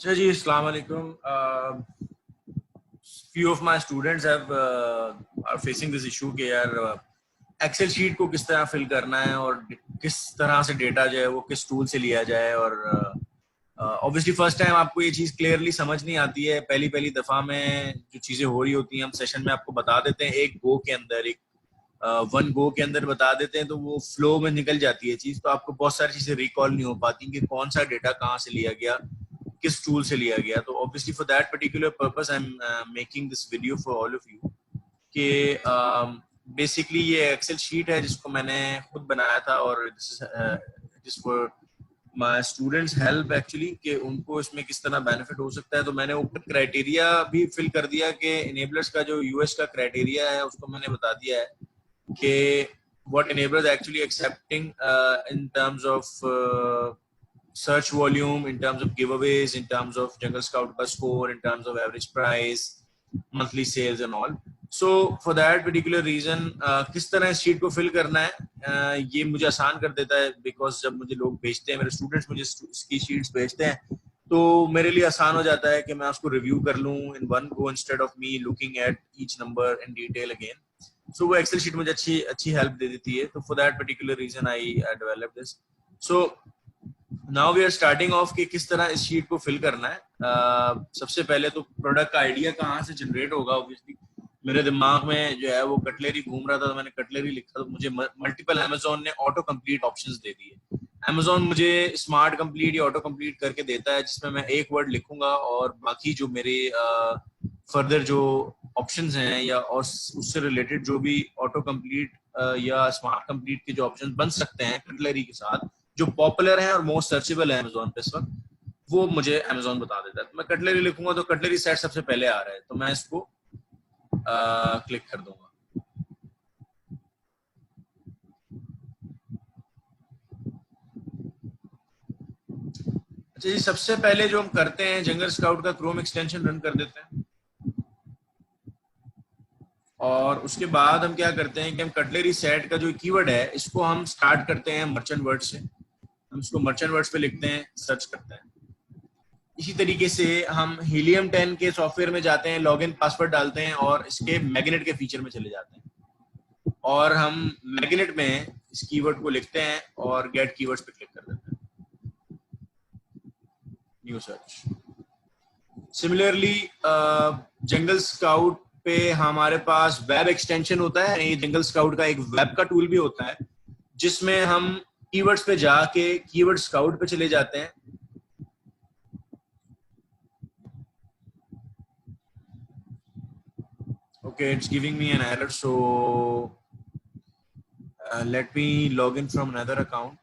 अच्छा जी, अस्सलाम वालेकुम। Few of my students have are facing this issue कि यार एक्सेल शीट को किस तरह फिल करना है और किस तरह से डेटा जो है वो किस टूल से लिया जाए। और ऑब्वियसली फर्स्ट टाइम आपको ये चीज़ क्लियरली समझ नहीं आती है। पहली पहली दफ़ा में जो चीज़ें हो रही होती हैं हम सेशन में आपको बता देते हैं, एक गो के अंदर, एक वन गो के अंदर बता देते हैं, तो वो फ्लो में निकल जाती है चीज़। तो आपको बहुत सारी चीज़ें रिकॉल नहीं हो पाती कि कौन सा डेटा कहाँ से लिया गया, किस टूल से लिया गया। तो obviously for that particular purpose I am making this video for all of you कि बेसिकली ये एक्सेल शीट है जिसको मैंने खुद बनाया था और this for my students help actually कि उनको इसमें किस तरह बेनिफिट हो सकता है। तो मैंने ऊपर क्राइटेरिया भी फिल कर दिया कि इनेबलर्स का जो यूएस का क्राइटेरिया है उसको मैंने बता दिया है कि what enablers actually accepting in terms of search volume, in terms of giveaways, in terms of Jungle Scout का score, in terms of average price, monthly sales and all. So for that particular reason किस तरह इस sheet को fill करना है ये मुझे आसान कर देता है, बिकॉज जब मुझे लोग भेजते हैं, मेरे स्टूडेंट्स मुझे इसकी शीट्स भेजते हैं, तो मेरे लिए आसान हो जाता है कि मैं उसको रिव्यू कर लूँ in one go instead of me looking at each number in detail again. So वो एक्सेल शीट मुझे अच्छी हेल्प दे देती है। तो for that particular reason I develop this. So now we are starting of कि किस तरह इस शीट को फिल करना है। सबसे पहले तो प्रोडक्ट का आइडिया कहाँ से जनरेट होगा। ऑब्वियसली मेरे दिमाग में जो है वो कटलरी घूम रहा था, तो मैंने कटलरी लिखा, तो मुझे मल्टीपल अमेजोन ने ऑटो कंप्लीट ऑप्शंस दे दिए। अमेजोन मुझे स्मार्ट कंप्लीट या ऑटो कंप्लीट करके देता है, जिसमें मैं एक वर्ड लिखूंगा और बाकी जो मेरे फर्दर जो ऑप्शंस हैं या और उससे रिलेटेड जो भी ऑटो कंप्लीट या स्मार्ट कंप्लीट के जो ऑप्शंस बन सकते हैं कटलरी के साथ, जो पॉपुलर हैं और मोस्ट सर्चेबल है अमेजोन पे इस वक्त, वो मुझे अमेजोन बता देता है। तो मैं कटलरी लिखूंगा तो कटलरी सेट सबसे पहले आ रहा है, तो मैं इसको क्लिक कर दूंगा। अच्छा जी, सबसे पहले जो हम करते हैं, जंगल स्काउट का क्रोम एक्सटेंशन रन कर देते हैं और उसके बाद हम क्या करते हैं कि हम कटलरी सेट का जो कीवर्ड है इसको हम स्टार्ट करते हैं मर्चेंट वर्ड से। हम इसको मर्चेंट वर्ड्स पे लिखते हैं, सर्च करते हैं। इसी तरीके से हम हीलियम 10 के सॉफ्टवेयर में जाते हैं, लॉगिन पासवर्ड डालते हैं और इसके मैग्नेट के फीचर में चले जाते हैं और हम मैग्नेट में इस कीवर्ड को लिखते हैं और गेट कीवर्ड्स पे क्लिक कर देते हैं, न्यू सर्च। सिमिलरली जंगल स्काउट पे हमारे पास वेब एक्सटेंशन होता है। ये जंगल स्काउट का एक वेब का टूल भी होता है जिसमें हम कीवर्ड्स पे जाके कीवर्ड स्काउट पे चले जाते हैं। Okay, it's giving me an error, so let me log in from another account.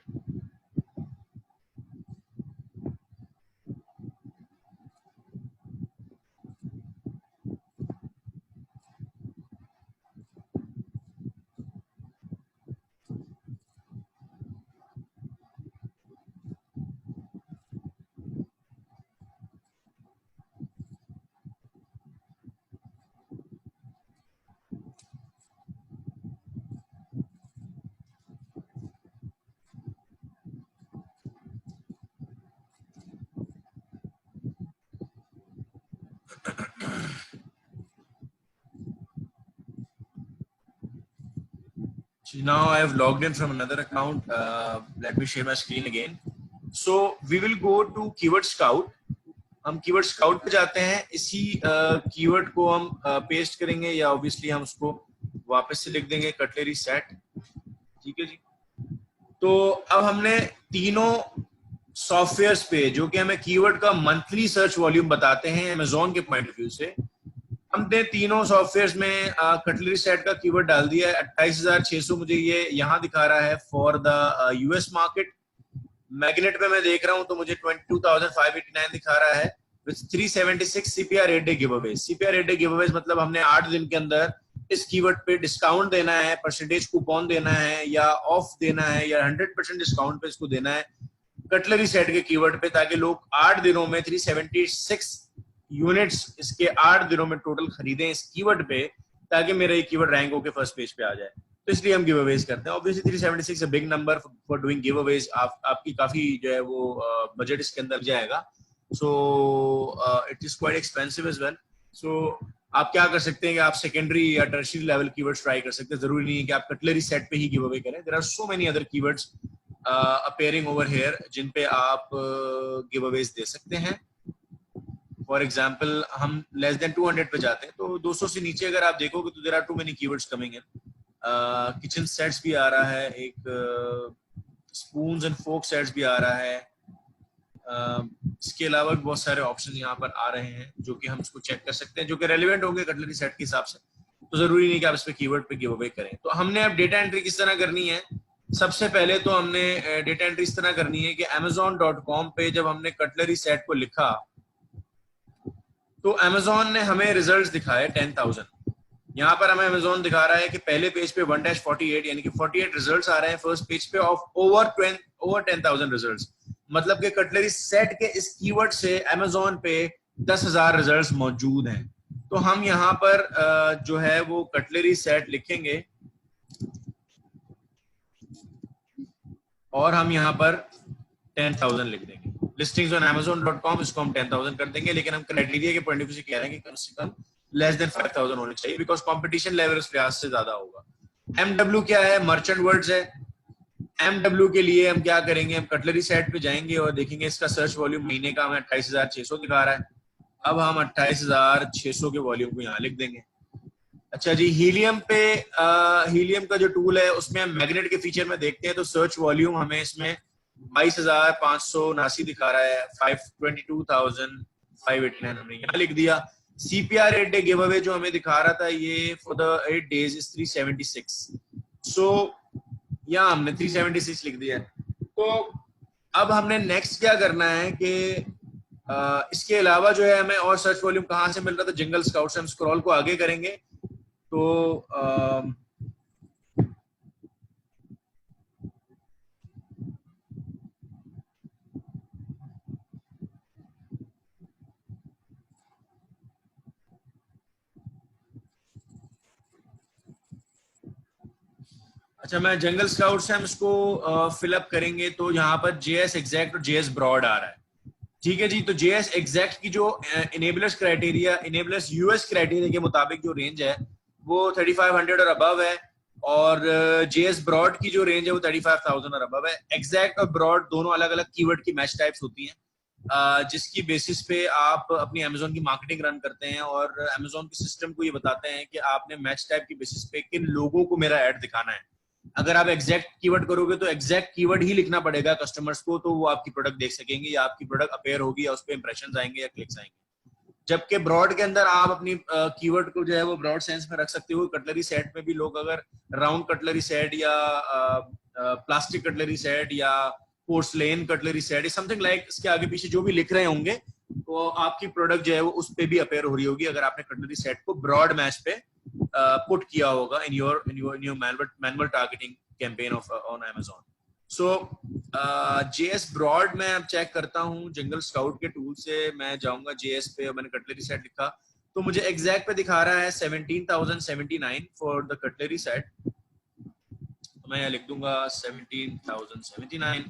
So now I have logged in from another account. Let me share my screen again. So we will go to keyword scout. हम keyword scout पे जाते हैं, इसी keyword को हम paste करेंगे या obviously हम उसको वापस से लिख देंगे कटलरी सेट। ठीक है जी। तो अब हमने तीनों सॉफ्टवेयर्स पे जो कि हमें कीवर्ड का मंथली सर्च वॉल्यूम बताते हैं अमेजोन के पॉइंट ऑफ व्यू से, हमने तीनों सॉफ्टवेयर्स में कटलरी सेट का कीवर्ड डाल दिया है। 28,600 मुझे ये यहाँ दिखा रहा है for the US market. Magnet पे मैं देख रहा हूँ तो मुझे 22,589 दिखा रहा है with 376 CPR 8 day giveaways. CPR 8 day giveaways मतलब हमने 8 दिन के अंदर इस कीवर्ड पे डिस्काउंट देना है, परसेंटेज कूपन देना है या ऑफ देना है या 100% डिस्काउंट पे इसको देना है कटलरी सेट के कीवर्ड पे, ताकि लोग 8 दिनों में 376 यूनिट्स इसके 8 दिनों में टोटल खरीदें इस कीवर्ड पे, ताकि मेरा ये कीवर्ड रैंक होकर फर्स्ट पेज पे आ जाए। तो इसलिए हम गिव अवेज करते हैं। Obviously 376 big number for doing giveaways. आपकी काफी जो है वो बजट इसके अंदर जाएगा। So it is quite expensive as well. So आप क्या कर सकते हैं कि आप सेकेंडरी या टर्शियरी लेवल कीवर्ड्स ट्राई कर सकते हैं. जरूरी नहीं है कि आप कटलरी सेट पे ही गिव अवे करें. There are so many other keywords appearing over here जिन पे आप गिव अवेज दे सकते हैं. फॉर एग्जाम्पल हम लेस देन 200 पे जाते हैं तो 200 से नीचे अगर आप देखोगे तो there are too many keywords coming in. Kitchen sets भी आ रहा है, एक स्पून्स एंड फोक सेट्स भी आ रहा है. इसके अलावा भी बहुत सारे ऑप्शन यहाँ पर आ रहे हैं जो कि हम इसको चेक कर सकते हैं, जो कि रेलिवेंट होंगे कटलरी सेट के हिसाब से. तो जरूरी नहीं कि आप इस पे कीवर्ड पे गिव अवे करें. तो हमने अब डेटा एंट्री किस तरह करनी है. सबसे पहले तो हमने डेटा एंट्री इस तरह करनी है कि amazon.com पे जब हमने कटलरी सेट को लिखा तो Amazon ने हमें रिजल्ट्स दिखाए 10,000. यहाँ पर हमें Amazon दिखा रहा है कि पहले पेज पे 1-48 यानी कि 48 रिजल्ट्स आ रहे हैं फर्स्ट पेज पे ऑफ ओवर 10,000 रिजल्ट्स. मतलब कि कटलरी सेट के इस कीवर्ड से Amazon पे 10,000 रिजल्ट्स मौजूद हैं. तो हम यहाँ पर जो है वो कटलरी सेट लिखेंगे और हम यहाँ पर 10,000 लिख देंगे. लिस्टिंग्स ऑन amazon.com इसको हम 10,000 कर देंगे, लेकिन हम क्राइटेरिया के पॉइंट ऑफ व्यू से कह रहे हैं कि कम से कम लेस देन 5,000 होने चाहिए बिकॉज कंपटीशन लेवल उस लिहाज से ज्यादा होगा. MW क्या है? मर्चेंट वर्ड्स है. MW के लिए हम क्या करेंगे, हम कटलरी सेट पे जाएंगे और देखेंगे इसका सर्च वॉल्यूम महीने का हमें 28,600 दिखा रहा है. अब हम 28,600 के वॉल्यूम को यहाँ लिख देंगे. अच्छा जी, हीलियम पे हीलियम का जो टूल है उसमें हम मैग्नेट के फीचर में देखते हैं तो सर्च वॉल्यूम हमें इसमें 22,579 दिखा रहा है. 522,589 हमने यहाँ लिख दिया. CPR 8 डे गिव अवे जो हमें दिखा रहा था ये फॉर द 8 डेज इज 376. सो यहाँ हमने 376 लिख दिया. तो अब हमने नेक्स्ट क्या करना है कि इसके अलावा जो है हमें और सर्च वॉल्यूम कहाँ से मिल रहा था, जंगल स्काउट से. हम स्क्रॉल को आगे करेंगे तो अच्छा, मैं जंगल स्काउट से हम इसको फिलअप करेंगे तो यहाँ पर JS एग्जैक्ट और JS ब्रॉड आ रहा है. ठीक है जी. तो JS एग्जैक्ट की जो enablers criteria, enablers US criteria के मुताबिक जो रेंज है वो 3,500 और अबव है और JS ब्रॉड की जो रेंज है वो 35,000 और अबव है. एग्जैक्ट और ब्रॉड दोनों अलग अलग कीवर्ड की मैच टाइप्स होती हैं जिसकी बेसिस पे आप अपनी Amazon की मार्केटिंग रन करते हैं और Amazon के सिस्टम को ये बताते हैं कि आपने मैच टाइप की बेसिस पे किन लोगों को मेरा ऐड दिखाना है. अगर आप एग्जैक्ट कीवर्ड करोगे तो एग्जैक्ट कीवर्ड ही लिखना पड़ेगा कस्टमर्स को, तो वो आपकी प्रोडक्ट देख सकेंगे या आपकी प्रोडक्ट अपेयर होगी या उस पर इंप्रेशन आएंगे या क्लिक्स आएंगे. जबकि ब्रॉड के अंदर आप अपनी कीवर्ड को जो है वो ब्रॉड सेंस में रख सकते हो. कटलरी सेट में भी लोग अगर राउंड कटलरी सेट या प्लास्टिक कटलरी सेट या porcelain cutlery set something like इसके आगे पीछे जो भी लिख रहे होंगे तो आपकी प्रोडक्ट जो है वो उस पे भी अपेयर हो रही होगी अगर आपने कटलरी सेट को ब्रॉड मैच पे पुट किया होगा in your manual targeting campaign of on Amazon. So JS broad में अब चेक करता हूँ जंगल स्काउट के टूल से. मैं जाऊंगा JS पे और मैंने कटलरी सेट लिखा तो मुझे एग्जैक्ट पे दिखा रहा है 17,079 फॉर द कटलरी सेट. तो मैं लिख दूंगा 17,079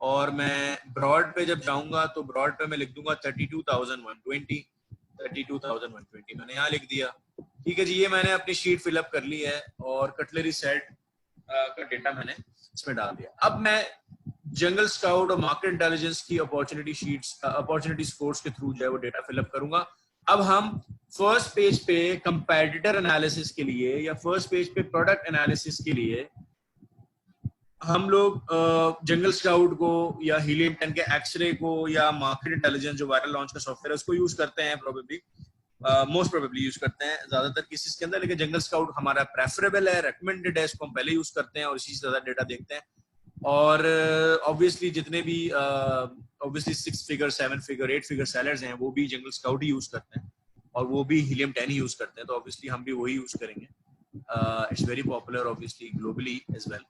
और मैं ब्रॉड पे जब जाऊंगा तो ब्रॉड पे मैं लिख दूंगा 32,120. 32,120 मैंने यहाँ लिख दिया. ठीक है जी, ये मैंने अपनी शीट फिलअप कर ली है और कटलरी सेट का डेटा मैंने इसमें डाल दिया. अब मैं जंगल स्काउट और मार्केट इंटेलिजेंस की अपॉर्चुनिटी स्कोर्स के थ्रू जो है वो डेटा फिलअप करूंगा. अब हम फर्स्ट पेज पे कंपैटिटर एनालिसिस के लिए या फर्स्ट पेज पे प्रोडक्ट एनालिसिस के लिए हम लोग जंगल स्काउट को या हीलियम 10 के एक्सरे को या मार्केट इंटेलिजेंस जो वायरल लॉन्च का सॉफ्टवेयर है उसको यूज करते हैं. प्रोबेबली मोस्ट प्रोबेबली यूज करते हैं ज्यादातर केसेस के अंदर, लेकिन जंगल स्काउट हमारा प्रेफरेबल है, रेकमेंडेड है, इसको हम पहले यूज करते हैं और इसी से ज्यादा डेटा देखते हैं. और ऑब्वियसली जितने भी obviously 6 figure 7 figure 8 figure sellers हैं वो भी जंगल स्काउट ही यूज करते हैं और वो भी हीलियम 10 ही यूज करते हैं. तो ऑब्वियसली हम भी वही यूज करेंगे. It's very popular obviously globally as well.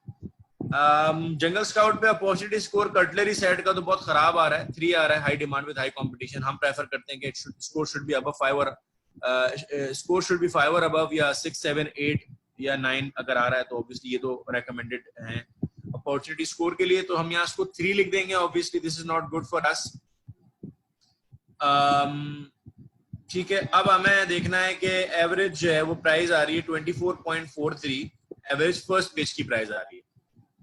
Jungle scout पे अपॉर्चुनिटी स्कोर कटलरी सेट का तो बहुत खराब आ रहा है. 3 आ रहा है, high demand with high competition. हम प्रेफर करते हैं कि स्कोर शुड बी अबव 5 और स्कोर शुड बी 5 और अबव या 6 7 8 या 9 अगर आ रहा है तो ऑब्वियसली ये तो रेकमेंडेड है अपॉर्चुनिटी स्कोर के लिए. तो हम यहाँ इसको 3 लिख देंगे. Obviously this is not good for us. ठीक है, अब हमें देखना है कि एवरेज जो है वो प्राइस आ रही है 24.43, एवरेज फर्स्ट पेज की प्राइस आ रही है।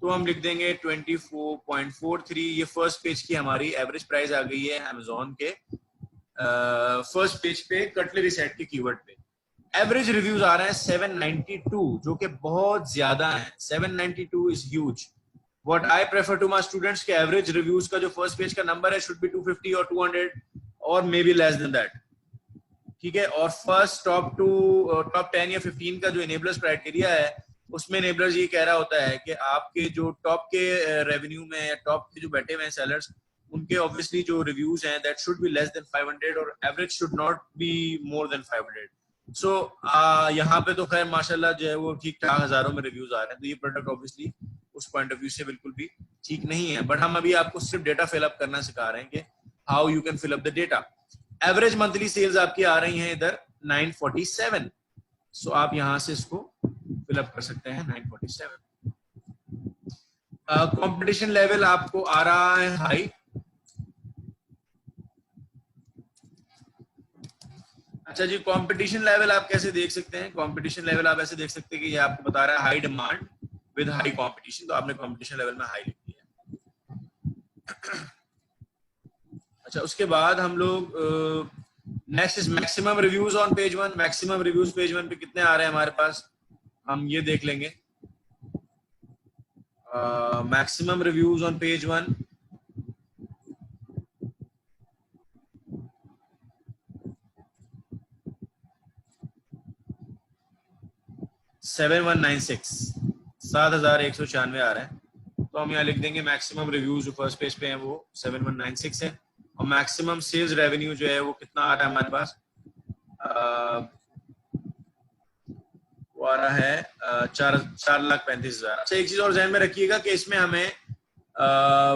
तो हम लिख देंगे 24.43, ये फर्स्ट पेज की हमारी एवरेज प्राइस आ गई है अमेजोन के फर्स्ट पेज पे कटलरी सेट के कीवर्ड पे। एवरेज रिव्यूज आ रहे हैं 792, जो कि बहुत ज्यादा है। 792 is huge. What I prefer to my students के एवरेज रिव्यूज का जो फर्स्ट पेज का नंबर है शुड बी 250 और 200 और maybe less than that, ठीक है। और फर्स्ट टॉप 10 या 15 का जो इनेबलर्स क्राइटेरिया है, उसमें इनेबलर्स ये कह रहा होता है कि आपके जो टॉप के रेवेन्यू में या टॉप के जो बैठे हुए हैं सेलर्स, उनके ऑब्वियसली जो रिव्यूज हैं that should be less then 500 और average should not be more than 500। सो यहाँ पे तो खैर माशाल्लाह जो है वो ठीक ठाक हजारों में रिव्यूज आ रहे हैं। तो ये प्रोडक्ट ऑब्वियसली उस पॉइंट ऑफ व्यू से बिल्कुल भी ठीक नहीं है। बट हम अभी आपको सिर्फ डेटा फिल अप करना सिखा रहे हैं कि how you can fill up the data. Average monthly sales आपकी आ रही हैं इधर 947। सो आप यहां से इसको फिल अप कर सकते हैं 947। कंपटीशन लेवल आपको आ रहा है हाई। अच्छा जी, कंपटीशन लेवल आप कैसे देख सकते हैं? कंपटीशन लेवल आप ऐसे देख सकते हैं कि ये आपको बता रहा है high demand with high competition, तो आपने कंपटीशन लेवल में हाई लिख दिया। अच्छा, उसके बाद हम लोग next is maximum reviews on page one. Maximum reviews page one पे कितने आ रहे हैं हमारे पास, हम ये देख लेंगे। Maximum reviews on page one 7196, 7196 आ रहे हैं। तो हम यहाँ लिख देंगे मैक्सिमम रिव्यूज जो फर्स्ट पेज पे हैं वो 7196 है। और मैक्सिमम सेल्स रेवेन्यू जो है वो कितना आ रहा है हमारे पास, वो आ रहा है 4,35,000। अच्छा, एक चीज और ध्यान में रखिएगा कि इसमें हमें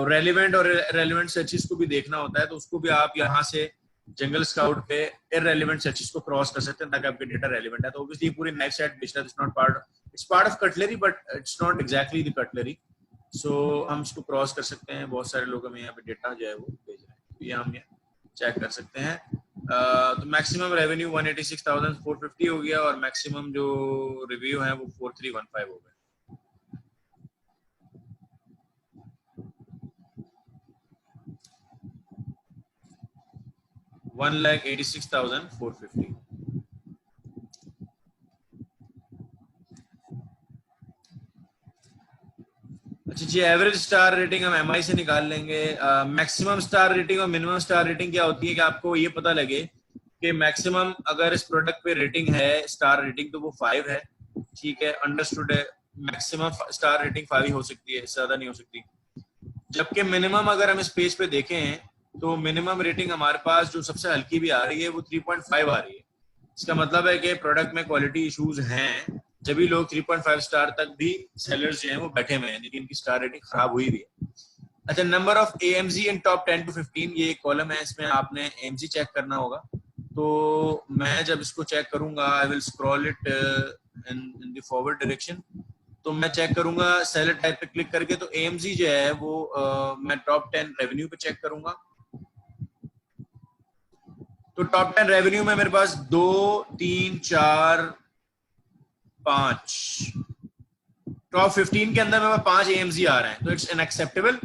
रेलिवेंट और रेलिवेंट सर्चेस को भी देखना होता है, तो उसको भी आप यहाँ से जंगल स्काउट पे इररेलेवेंट सर्चेस को क्रॉस कर सकते हैं ताकि आपके डेटा रेलिवेंट है। तो ऑब्वियसली पूरी knife set business is not part, it's part of cutlery but it's not exactly the cutlery. So हम इसको क्रॉस कर सकते हैं। बहुत सारे लोग हमें यहाँ पे डेटा जो है वो भेज रहे हैं, तो ये हम यहाँ चेक कर सकते हैं। तो मैक्सिमम रेवेन्यू 186,450 हो गया और मैक्सिमम जो रिव्यू है वो 4315 हो गया। $186,450। अच्छा जी, एवरेज स्टार रेटिंग हम एमआई से निकाल लेंगे। मैक्सिमम स्टार रेटिंग और मिनिमम स्टार रेटिंग क्या होती है कि आपको ये पता लगे कि मैक्सिमम अगर इस प्रोडक्ट पे रेटिंग है स्टार रेटिंग तो वो 5 है, ठीक है, अंडरस्टूड है। मैक्सिमम स्टार रेटिंग 5 ही हो सकती है, इससे ज्यादा नहीं हो सकती। जबकि मिनिमम अगर हम इस पेज पे देखें तो मिनिमम रेटिंग हमारे पास जो सबसे हल्की भी आ रही है वो 3.5 आ रही है। इसका मतलब है कि प्रोडक्ट में क्वालिटी इश्यूज हैं, जब भी लोग 3.5 स्टार तक भी सेलर्स जो हैं वो बैठे हुए हैं, लेकिन इनकी स्टार रेटिंग खराब हुई भी है। अच्छा, number of AMG in top 10 to 15, ये एक कॉलम है, इसमें आपने एएमजी चेक करना होगा। तो मैं जब इसको चेक करूंगा I will scroll it in the forward direction. तो मैं चेक करूंगा सेलर टाइप पे क्लिक करके, तो एएमजी जो है वो मैं टॉप 10 रेवेन्यू पे चेक करूंगा। तो टॉप 10 रेवेन्यू में मेरे पास 2, 3, 4, 5, टॉप 15 के अंदर मेरे 5 एएमजी आ रहे हैं, तो इट्स अनएक्सेप्टेबल।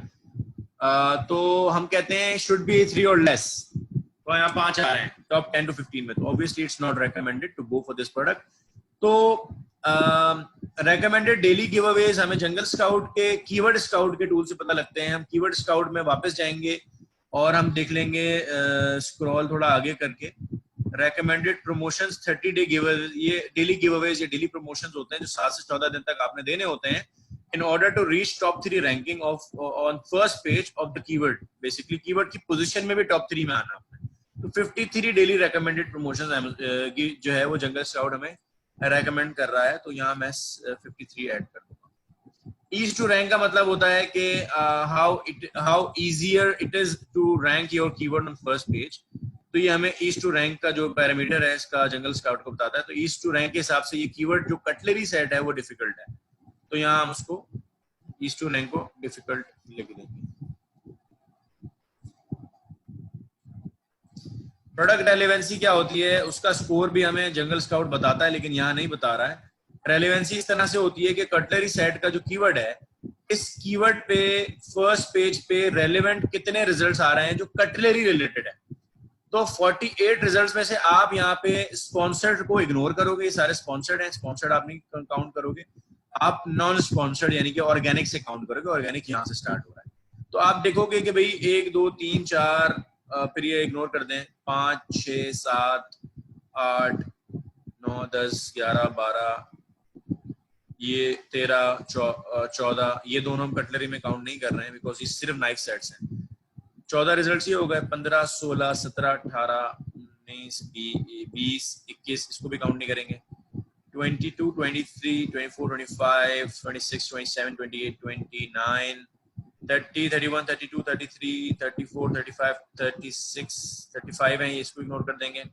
तो हम कहते हैं शुड बी 3 और लेस। तो यहाँ 5 आ रहे हैं टॉप 10 to 15 में, तो obviously it's not recommended to go for this product. तो रेकमेंडेड डेली गिव अवेज हमें जंगल स्काउट के कीवर्ड स्काउट के टूल से पता लगते हैं। हम कीवर्ड स्काउट में वापस जाएंगे और हम देख लेंगे स्क्रॉल थोड़ा आगे करके, रेकमेंडेड प्रमोशंस 30 डे गिव, ये डेली गिव अवेज या डेली प्रमोशंस होते हैं जो 7 से 14 दिन तक आपने देने होते हैं in order to reach top 3 ranking of on first page of the keyword। Basically keyword की पोजीशन में भी टॉप 3 में आना आपने। तो 53 डेली रेकमेंडेड प्रमोशंस जो है वो जंगल स्काउट हमें रेकमेंड कर रहा है, तो यहाँ मैं 53 ऐड कर दूंगा। ईज टू रैंक का मतलब होता है कि how easier it is to rank your keyword on first page. तो ये हमें ईज टू रैंक का जो पैरामीटर है इसका जंगल स्काउट को बताता है। तो ईज टू रैंक के हिसाब से ये कीवर्ड जो कटलरी सेट है वो डिफिकल्ट है, तो यहाँ हम उसको ईज टू रैंक को डिफिकल्ट लिख देंगे। प्रोडक्ट रेलेवेंसी क्या होती है, उसका स्कोर भी हमें जंगल स्काउट बताता है, लेकिन यहाँ नहीं बता रहा है। रेलेवेंसी इस तरह से होती है कि कटलरी सेट का जो कीवर्ड है, इस कीवर्ड पे फर्स्ट पेज पे रेलेवेंट कितने रिजल्ट्स आ रहे हैं जो कटलरी रिलेटेड है। तो 48 रिजल्ट्स में से आप यहाँ पे स्पॉन्सर्ड को इग्नोर करोगे, ये सारे स्पॉन्सर्ड हैं, स्पॉन्सर्ड आप नहीं काउंट करोगे, आप नॉन स्पॉन्सर्ड यानी कि ऑर्गेनिक से काउंट करोगे, ऑर्गेनिक यहाँ से स्टार्ट हो रहा है। तो आप देखोगे कि भाई 1 2 3 4, फिर ये इग्नोर कर दें, 5 6 7 8 9 10 11 12, ये 13 14, ये दोनों हम कटलरी में काउंट नहीं कर रहे हैं बिकॉज ये सिर्फ नाइफ सेट्स हैं। 14 रिजल्ट ये हो गए, 15 16 17 18 19 20 21, इसको भी काउंट नहीं करेंगे। 22 23 24 25 26 27 28 29 30 31 32 33 34 35 36 35 है, ये इसको इग्नोर कर देंगे।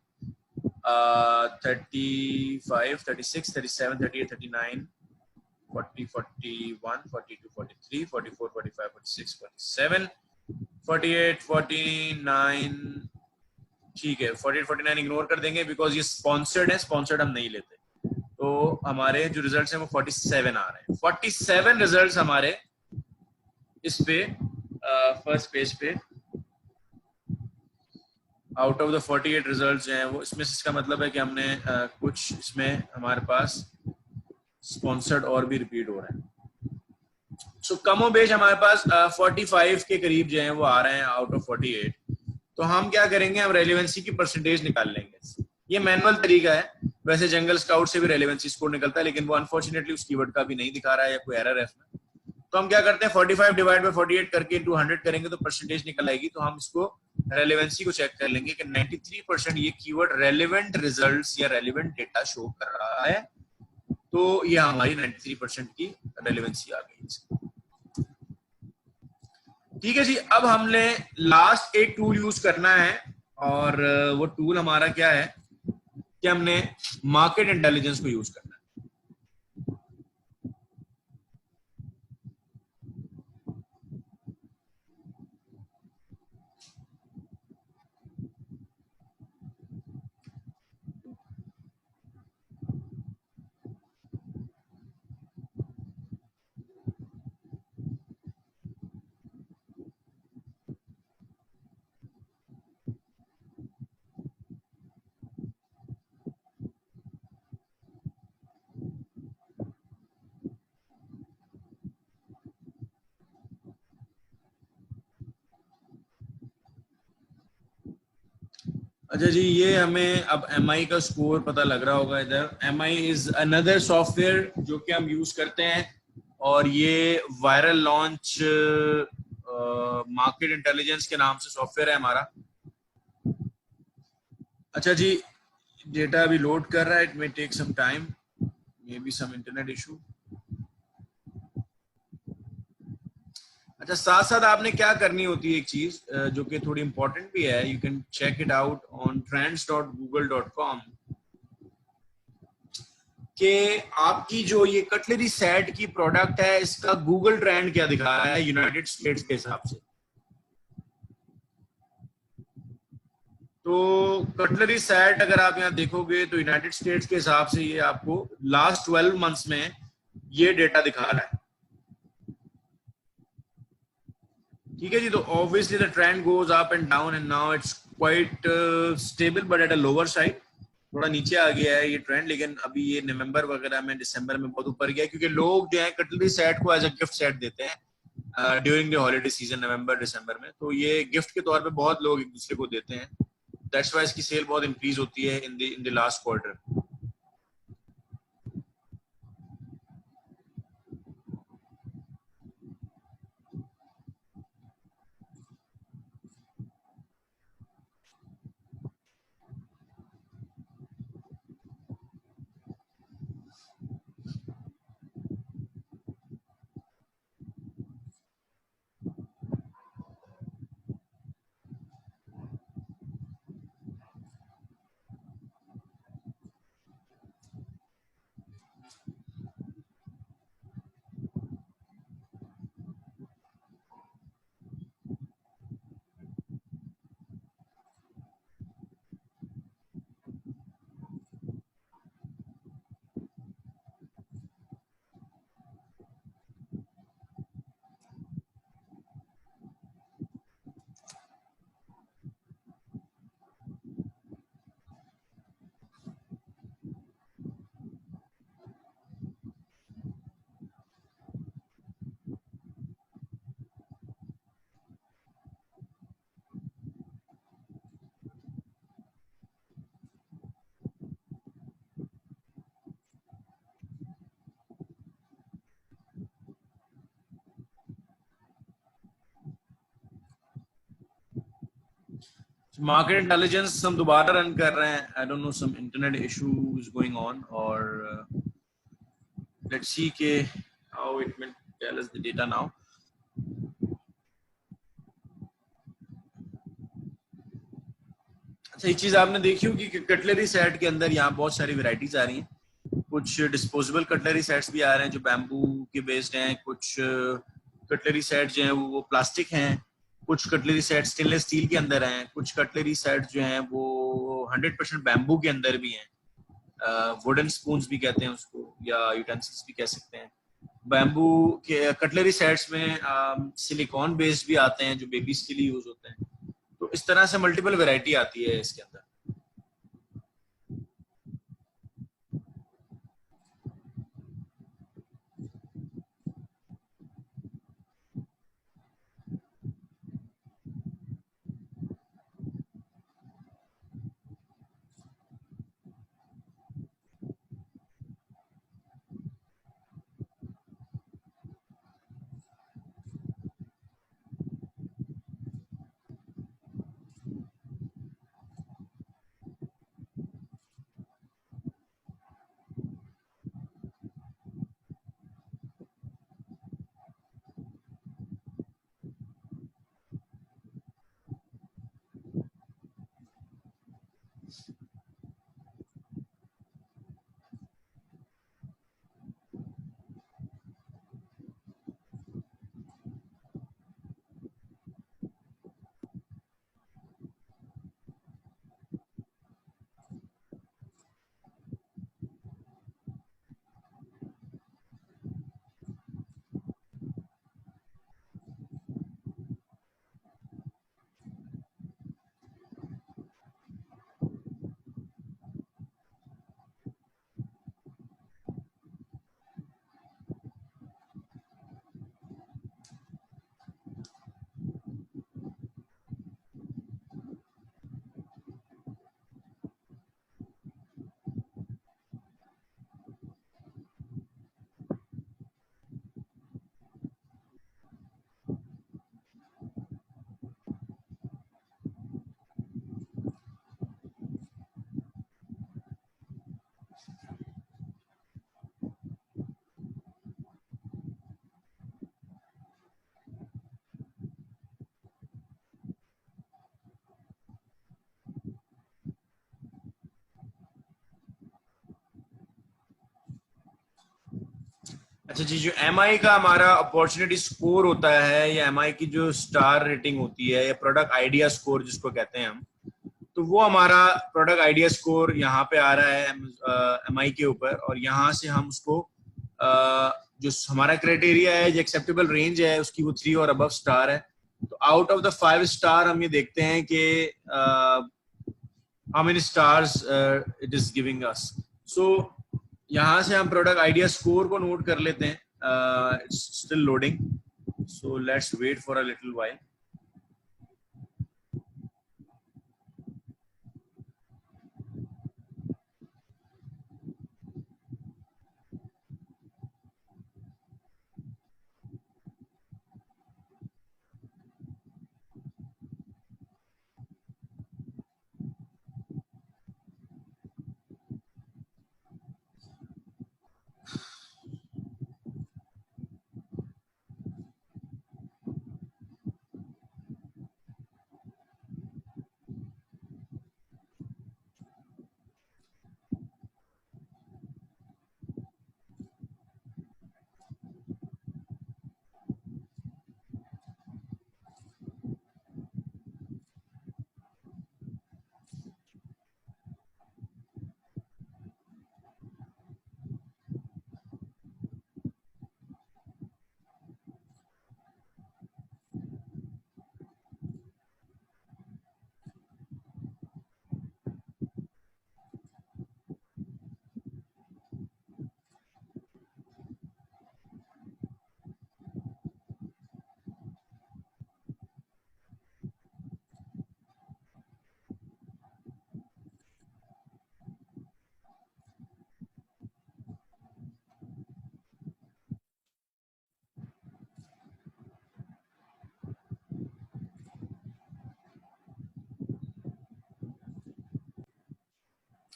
35 36 37 38 39 40 41 42 43 44 45 46 47 48 49, ठीक है, 48 49 इग्नोर कर देंगे बिकॉज ये स्पॉन्सर्ड है, स्पॉन्सर्ड हम नहीं लेते। तो हमारे जो रिजल्ट्स हैं वो 47 आ रहे हैं। 47 रिजल्ट्स हमारे इस पे फर्स्ट पेज पे आउट ऑफ द 48 रिजल्ट्स जो हैं वो इसमें से, इसका मतलब है कि हमने कुछ इसमें हमारे पास स्पॉन्सर्ड और भी रिपीट हो रहे हैं। सो कमो बेश हमारे पास 45 के करीब जो हैं वो आ रहे हैं आउट ऑफ 48। तो हम क्या करेंगे, हम रेलेवेंसी की परसेंटेज निकाल लेंगे। ये मैनुअल तरीका है, वैसे जंगल स्काउट से भी रेलेवेंसी स्कोर निकलता है, लेकिन वो अनफॉर्चुनेटली उस कीवर्ड का भी नहीं दिखा रहा है या कोई एरर है इसमें। तो हम क्या करते हैं, 45 डिवाइड बाय 48 करके इंटू 100 करेंगे तो परसेंटेज निकल आएगी। तो हम इसको रेलेवेंसी को चेक कर लेंगे कि 93% ये कीवर्ड रेलेवेंट रिजल्ट्स या रेलेवेंट डेटा शो कर रहा है। तो ये हमारी 93% की रेलेवेंसी आ गई। ठीक है जी, अब हमने लास्ट एक टूल यूज करना है, और वो टूल हमारा क्या है कि हमने मार्केट इंटेलिजेंस को यूज करना है। अच्छा जी, ये हमें अब MI का स्कोर पता लग रहा होगा इधर। MI इज अनदर सॉफ्टवेयर जो कि हम यूज करते हैं, और ये वायरल लॉन्च मार्केट इंटेलिजेंस के नाम से सॉफ्टवेयर है हमारा। अच्छा जी, डेटा अभी लोड कर रहा है, it may take some time, maybe some internet issue. अच्छा, साथ साथ आपने क्या करनी होती है एक चीज जो कि थोड़ी इंपॉर्टेंट भी है, you can check it out on trends.google.com, कि आपकी जो ये कटलरी सेट की प्रोडक्ट है, इसका गूगल ट्रेंड क्या दिखा रहा है यूनाइटेड स्टेट्स के हिसाब से। तो कटलरी सेट अगर आप यहाँ देखोगे तो यूनाइटेड स्टेट्स के हिसाब से ये आपको लास्ट 12 मंथ्स में ये डेटा दिखा रहा है। ठीक है जी, तो obviously the trend goes up and down and now it's quite stable but at a lower side. थोड़ा नीचे आ गया है ये ट्रेंड, लेकिन अभी ये नवंबर वगैरह में, दिसंबर में बहुत ऊपर गया, क्योंकि लोग जो है कटलरी सेट को एज अ गिफ्ट सेट देते हैं ड्यूरिंग द हॉलीडे सीजन नवंबर दिसंबर में। तो ये गिफ्ट के तौर पे बहुत लोग एक दूसरे को देते हैं, दैट्स व्हाई इसकी सेल बहुत इंक्रीज होती है in the last quarter. Market intelligence हम दोबारा रन कर रहे हैं. I don't know, some internet issue is going on, और लेट्स सी के how it will tell us the data now. अच्छा, एक चीज आपने देखी होगी कि कटलरी सेट के अंदर यहाँ बहुत सारी वैरायटीज आ रही हैं. कुछ डिस्पोजेबल कटलरी सेट्स भी आ रहे हैं जो बैम्बू के बेस्ड हैं. कुछ कटलरी सेट जो हैं वो प्लास्टिक हैं. कुछ कटलरी सेट स्टेनलेस स्टील के अंदर हैं. कुछ कटलरी सेट जो हैं वो 100% बैम्बू के अंदर भी हैं. वुडन स्पून्स भी कहते हैं उसको, या यूटेंसिल्स भी कह सकते हैं. बैम्बू के कटलरी सेट्स में सिलिकॉन बेस्ड भी आते हैं जो बेबीज के लिए यूज होते हैं. तो इस तरह से मल्टीपल वैरायटी आती है इसके अंदर. अच्छा जी, जो एम आई का हमारा अपॉर्चुनिटी स्कोर होता है, या एम आई की जो स्टार रेटिंग होती है, या प्रोडक्ट आइडिया स्कोर जिसको कहते हैं हम, तो वो हमारा प्रोडक्ट आइडिया स्कोर यहाँ पे आ रहा है एम आई के ऊपर. और यहाँ से हम उसको जो हमारा क्राइटेरिया है, जो एक्सेप्टेबल रेंज है उसकी, वो 3 और अबव स्टार है. तो आउट ऑफ द 5 स्टार हम ये देखते हैं कि how many stars it is giving us. So यहाँ से हम प्रोडक्ट आइडिया स्कोर को नोट कर लेते हैं. It's still loading, so let's wait for a little while.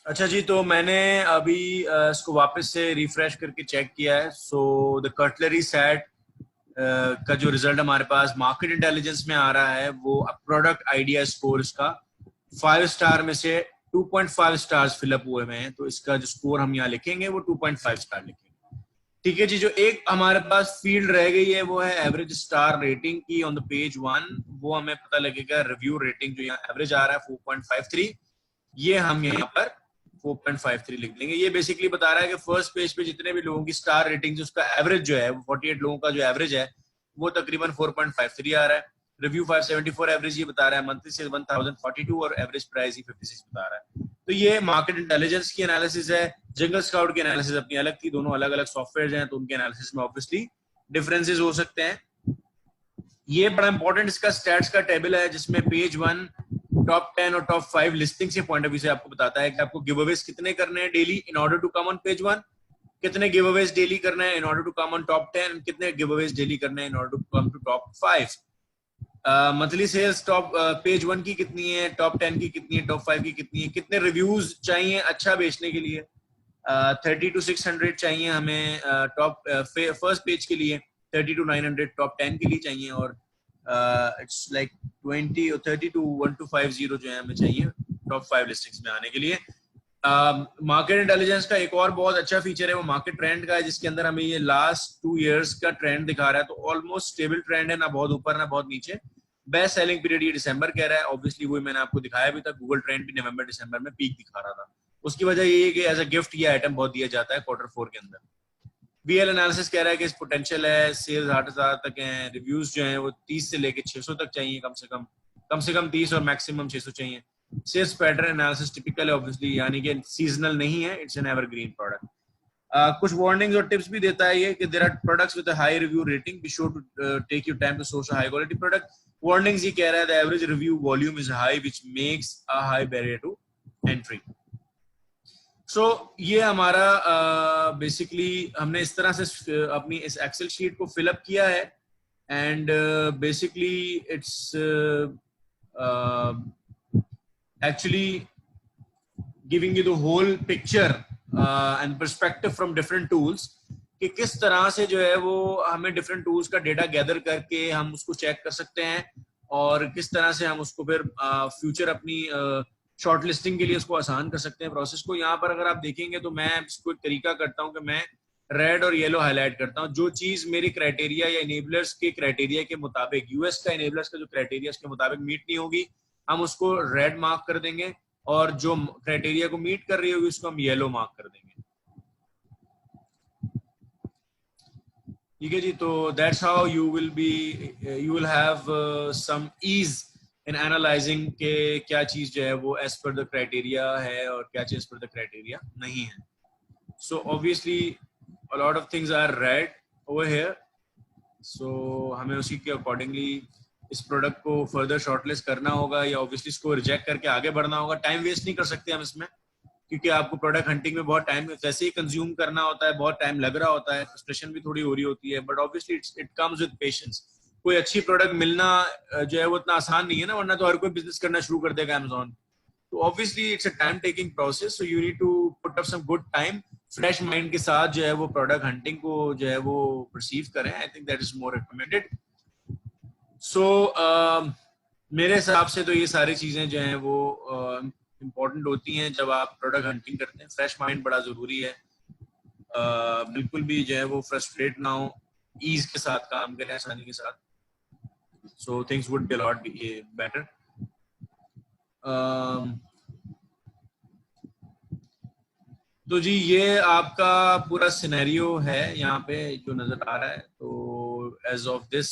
अच्छा जी, तो मैंने अभी इसको वापस से रिफ्रेश करके चेक किया है। सो द कटलरी सेट का जो रिजल्ट हमारे पास मार्केट इंटेलिजेंस में आ रहा है वो प्रोडक्ट आइडिया स्कोर इसका 5 स्टार में से 2.5 स्टार्स फिलअप हुए हैं। तो इसका जो स्कोर हम यहाँ लिखेंगे वो 2.5 स्टार लिखेंगे। ठीक है जी। जो एक हमारे पास फील्ड रह गई है वो है एवरेज स्टार रेटिंग की ऑन द पेज 1। वो हमें पता लगेगा रिव्यू रेटिंग जो यहाँ एवरेज आ रहा है 4.53, ये हम यहाँ पर 4.53 लिख देंगे। ये बेसिकली बता रहा है कि फर्स्ट पेज पे जितने भी लोगों की स्टार रेटिंग उसका एवरेज जो है 48 लोगों का जो एवरेज है वो तकरीबन 4.53 आ रहा है। रिव्यू 574 एवरेज ये बता रहा है, मंथली सेल 1042 और एवरेज प्राइस ही 56 बता रहा है। तो ये मार्केट इंटेलिजेंस की एनालिसिस है। जंगल स्काउट की एनालिसिस अपनी अलग थी, दोनों अलग अलग सॉफ्टवेयर हैं तो उनके एनालिसिस में ऑब्वियसली डिफरेंसेस हो सकते हैं। ये बड़ा इंपॉर्टेंट इसका स्टैट्स का टेबल है जिसमें पेज 1 टॉप 10 और टॉप 5 लिस्टिंग से पॉइंट ऑफ व्यू से आपको बताता है कि आपको गिव अवेज कितने करने हैं daily in order to come on page 1, कितने गिव अवेज डेली करना है in order to come on top 10, कितने गिव अवेज डेली करने हैं in order to come to top 5। Monthly sales top page 1 की कितनी है, टॉप 10 की कितनी है, टॉप 5 की कितनी है, कितने रिव्यूज चाहिए अच्छा बेचने के लिए। 30 to 600 चाहिए हमें टॉप फर्स्ट पेज के लिए, 30 to 900 टॉप 10 के लिए चाहिए, और इट्स लाइक 20 और 30 to 1250 जो है हमें चाहिए टॉप 5 लिस्टिंग्स में आने के लिए। मार्केट इंटेलिजेंस का एक और बहुत अच्छा फीचर है वो मार्केट ट्रेंड का है, जिसके अंदर हमें ये लास्ट 2 इयर्स का ट्रेंड दिखा रहा है। तो ऑलमोस्ट स्टेबल ट्रेंड है, ना बहुत ऊपर ना बहुत नीचे। बेस्ट सेलिंग पीरियड ये दिसंबर कह रहा है, ऑब्वियसली वही मैंने आपको दिखाया भी था। गूगल ट्रेंड भी नवंबर दिसंबर में पीक दिखा रहा था। उसकी वजह ये है कि एज अ गिफ्ट ये आइटम बहुत दिया जाता है क्वार्टर 4 के अंदर। बीएल एनालिसिस कह रहा है कि इस पोटेंशियल है, सेल्स 8,000 तक हैं, रिव्यूज जो हैं वो 30 से लेके 600 तक चाहिए, कम से कम 30 और मैक्सिमम 600 चाहिए। सेल्स पैटर्न एनालिसिस टिपिकल है ऑब्वियसली, यानी कि सीजनल नहीं है, इट्स एन एवरग्रीन प्रोडक्ट। कुछ वार्निंग्स और टिप्स भी देता है ये कि there are products with a high review rating, be sure to take your time to source a high quality product. Warnings ये कह रहा है the average review volume is high which makes a high barrier to entry. So ये हमारा basically हमने इस तरह से अपनी इस एक्सेल शीट को फिल अप किया है। And basically it's actually giving you the whole picture and perspective from different tools कि किस तरह से जो है वो हमें डिफरेंट टूल्स का डेटा गैदर करके हम उसको चेक कर सकते हैं, और किस तरह से हम उसको फिर फ्यूचर अपनी शॉर्ट लिस्टिंग के लिए उसको आसान कर सकते हैं प्रोसेस को। यहाँ पर अगर आप देखेंगे तो मैं इसको एक तरीका करता हूँ कि मैं रेड और येलो हाईलाइट करता हूँ। जो चीज मेरी क्राइटेरिया या इनेबलर्स के क्राइटेरिया के मुताबिक, यूएस का इनेबलर्स का जो क्राइटेरिया उसके मुताबिक मीट नहीं होगी, हम उसको रेड मार्क कर देंगे, और जो क्राइटेरिया को मीट कर रही होगी उसको हम येलो मार्क कर देंगे। ठीक है जी। तो that's how you will have some ease in analysing के क्या चीज जो है वो एज पर द क्राइटेरिया है और क्या चीज पर द क्राइटेरिया नहीं है। So obviously a lot of things are red over here, so हमें उसी के अकॉर्डिंगली इस प्रोडक्ट को फर्दर शॉर्टलिस्ट करना होगा या ऑब्वियसली इसको रिजेक्ट करके आगे बढ़ना होगा। टाइम वेस्ट नहीं कर सकते हम इसमें, क्योंकि आपको प्रोडक्ट हंटिंग में बहुत टाइम वैसे ही कंज्यूम करना होता है, बहुत टाइम लग रहा होता है, फ्रस्ट्रेशन भी थोड़ी हो रही होती है, but obviously it comes with patience. कोई अच्छी प्रोडक्ट मिलना जो है वो इतना आसान नहीं है ना, वरना तो हर कोई बिजनेस करना शुरू कर देगा अमेज़न। तो obviously it's a time taking process, so you need to put up some good time, fresh mind के साथ जो है वो प्रोडक्ट हंटिंग को जो है वो परसीव करें। I think that is more recommended. So मेरे हिसाब से तो ये सारी चीजें जो हैं वो इम्पोर्टेंट होती हैं जब आप प्रोडक्ट हंटिंग करते हैं। फ्रेश माइंड बड़ा जरूरी है, बिल्कुल भी जो है वो फ्रस्ट्रेट ना हो, ईज के साथ काम करें, आसानी के साथ, so things would be a lot better. तो जी ये आपका पूरा सिनेरियो है यहाँ पे जो नजर आ रहा है। तो as of this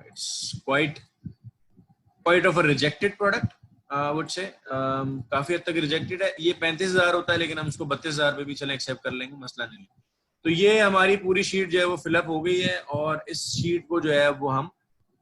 it's quite of a rejected product, would say काफी हद तक रिजेक्टेड है। ये 35,000 होता है, लेकिन हम इसको 32,000 पे भी चले एक्सेप्ट कर लेंगे, मसला नहीं। तो ये हमारी पूरी शीट जो है वो फिलअप हो गई है, और इस शीट को जो है वो हम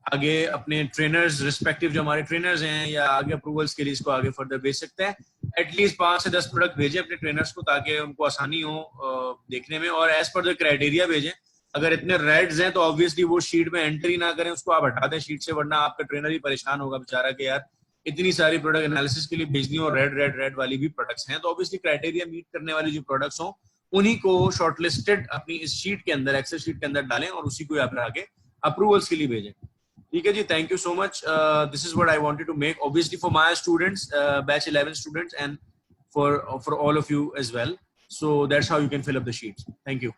आगे अपने ट्रेनर्स, रिस्पेक्टिव जो हमारे ट्रेनर्स हैं या आगे अप्रूवल्स के लिए इसको आगे फर्दर भेज सकते हैं। एटलीस्ट 5 से 10 प्रोडक्ट भेजें अपने ट्रेनर्स को, ताकि उनको आसानी हो देखने में, और एज पर द क्राइटेरिया भेजें। अगर इतने रेड्स हैं तो ऑब्वियसली वो शीट में एंट्री ना करें, उसको आप हटा दें शीट से, वरना आपका ट्रेनर ही परेशान होगा बेचारा कि यार इतनी सारी प्रोडक्ट एनालिसिस के लिए भेजनी और रेड वाली भी प्रोडक्ट्स हैं, तो ऑब्वियसली क्राइटेरिया मीट करने वाली जो प्रोडक्ट्स हों उन्हीं को शॉर्टलिस्टेड अपनी इस शीट के अंदर, एक्सेल शीट के अंदर डालें और उसी को यहाँ पर आगे अप्रूवल्स के लिए भेजें। ठीक है जी, thank you so much. This is what I wanted to make obviously for my students, batch 11 students, and for all of you as well. So that's how you can fill up the sheets. Thank you.